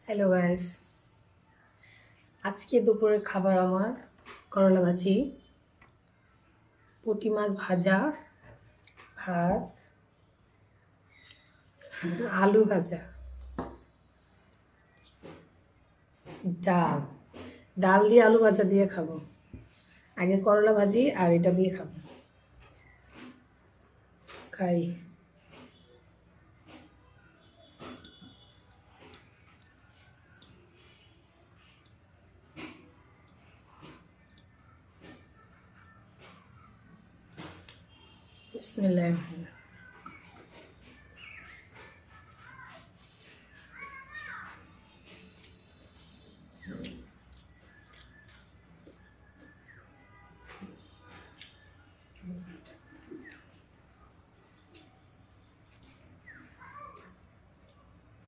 Hello guys, আজকে দুপুরের খাবার আমার করলা ভাজি, পুঁটি মাছ ভাজা, ভাত, আলু ভাজা, ডাল। ডাল দিয়ে আলু ভাজা দিয়ে খাবো। আগে করলা ভাজি আর এটা দিয়ে খাবো। খাই। বিসমিল্লাহির রহমানির রহিম।